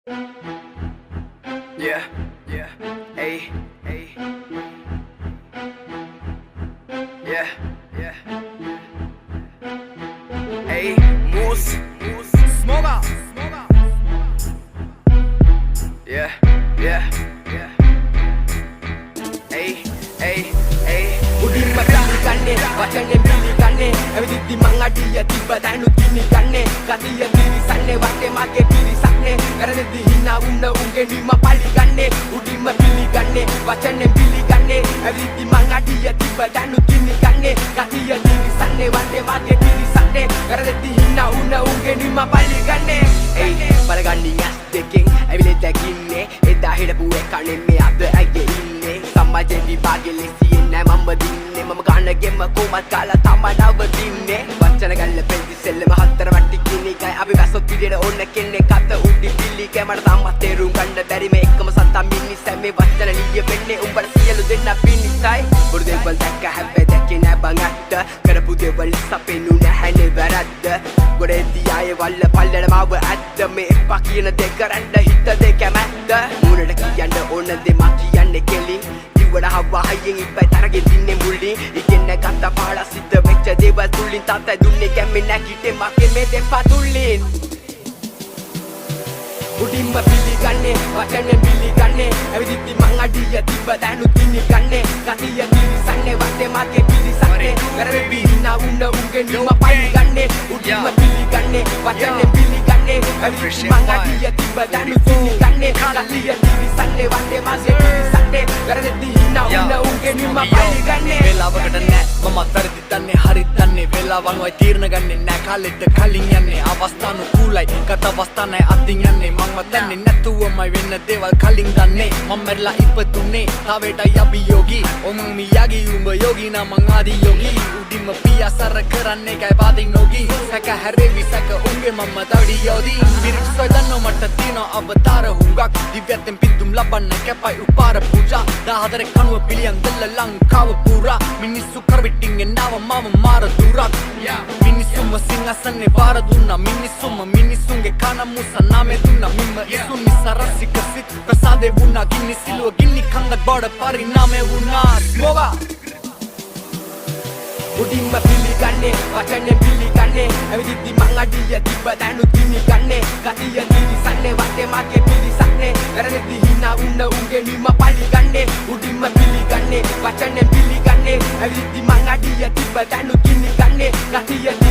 Yeah, yeah, hey, hey, yeah, yeah, hey, moose, smoker, yeah, yeah, yeah, hey, hey, hey. උඩින්ම පිළිගන්නේ වචනෙන් පිළිගන්නේ ඇවිදිද්දි මං අඩිය තිබ්බ දැනුත් කිනිගන්නේ ගතිය තිරිසන්නේ වටේ මගේ පිරිසක්නේ වැරදෙද්දි හිනා වුණ උන්ගේ නිම පලිගන්නේ උඩින්ම පිළිගන්නේ වචනෙන් පිළිගන්නේ ඇවිදිද්දි මං අඩිය තිබ්බ දැනුත් කිනිගන්නේ ගතිය තිරිසන්නේ වටේ මගේ පිරිසක්නේ වැරදෙද්දි හිනා වුණ උන්ගේ නිම පලිගන්නේ ඒ බලගන්නේ ඇස් දෙකෙන් ඇවිලේ දැකින්නේ එදා හිටපු එක නෙමෙයි අද ඇගේ ඉන්නේ සමාජේ විභාගේ ලෙසියෙන් නෑ මම දින්නේ මම ගන්නගෙම කොමත් කාලා තමයි නවතින්නේ වචන ගල්ල පෙන්ති සෙල්ලම හතර වටි කිනිකයි අපි වැස්සොත් විදියට ඕන කෙනෙක් අත උඩි පිළිකේ මට තාමත් තේරුම් ගන්න බැරි මේ එකම සතා මිනිස්සයි මේ වචන නිය වෙන්නේ උඹට සියලු දෙන්න පිනිසයි බොරු දෙවල් දැක්ක හැබැයි දැකේ නෑ බං අත්ත කරපු දෙවල් සපෙන්නු නැහැනේ වැරද්ද ගොඩේදී ආයේ වල්ල පල්ලට මාව ඇත්ත මේ එපා කියන දේ කරන්න හිත දෙක මැද්ද මුණට කියන්න ඕන දේ මා කියන්නේ කෙලින් What I have hiding it by target in the bully. You can neck at the pala sit the picture they were doing that I do make a minaki market made them patulin. උඩින්ම පිළිගන්නේ වචනෙන් පිළිගන්නේ ඇවිදිද්දි මං අඩිය තිබ්බ දැනුත් කිනිගන්නේ ගතිය තිරිසන්නේ වටේ මගේ පිරිසක්නේ වැරදි හිනා වුණ උන්ගේ නිම පලිගන්නේ උඩින්ම පිළිගන්නේ වචනෙන් පිළිගන්නේ ඇවිදිද්දි මං අඩිය තිබ්බ දැනුත් කිනිගන්නේ ගතිය තිරිසන්නේ වටේ මගේ පිරිසක්නේ වැරදි හිනා වුණ උන්ගේ නිම පලිගන්නේ වෙලාවකට නෑ මමත් වැරදි දන්නේ හරි දන්නේ වෙලාවන් ඔය තීරණ ගන්නේ නෑ කාලෙට කලින් යන්නේ අවස්ථානුකූලයි ගත අවස්ථා නෑ අතින් යන්නේ මං දන්නේ නැතුවමයි වෙන්න දේවල් කලින් දන්නේ මම මැරලා ඉපදුනේ තාවේටයි අභියෝගී ඔම මියාගී උඹ යෝගී නම් මං ආදි යෝගී උඩින්ම පියාසර කරන්නේ කයි පාදින් නොගී සැක හැරෙවි සැක උන්ගේ මම තවඩි යෝදී පිරික්සොයි දන්නෝ මට තියෙන අවතාර හුඟක් දිව්‍යයෙන් පිදුම් ලබන්න කැපයි උපාර පූජා 14 කනුව පිළියම් දෙල්ල ලංකාව පුරා මිනිස්සු කරවිටින් එනවා මම මාර දුරක් මිනිස්සුම සිංහසන්නේ වාර දුන්නා මිනිස්සුන්ගේ කන මුස නාමේ දුන්නා මිම්ම ඉසුන් නිසා රසික සිත් ප්‍රසාදේ වුණා ගිනි සිලුව ගිනි කන්ද බඩ පරිණාමේ වුණා ස්මෝගා උඩින්ම පිළිගන්නේ වචනෙන් පිළිගන්නේ ඇවිදිද්දි මං අඩිය තිබ්බ දැනුත් කිනිගන්නේ ගතිය තිරිසන්නේ වටේ මගේ පිරිසක්නේ වැරදි හිනා වුණ උන්ගේ නිම පලිගන්නේ උඩින්ම පිළිගන්නේ වචනෙන් පිළිගන්නේ ඇවිදිද්දි මං අඩිය තිබ්බ දැනුත් කිනිගන්නේ ගතිය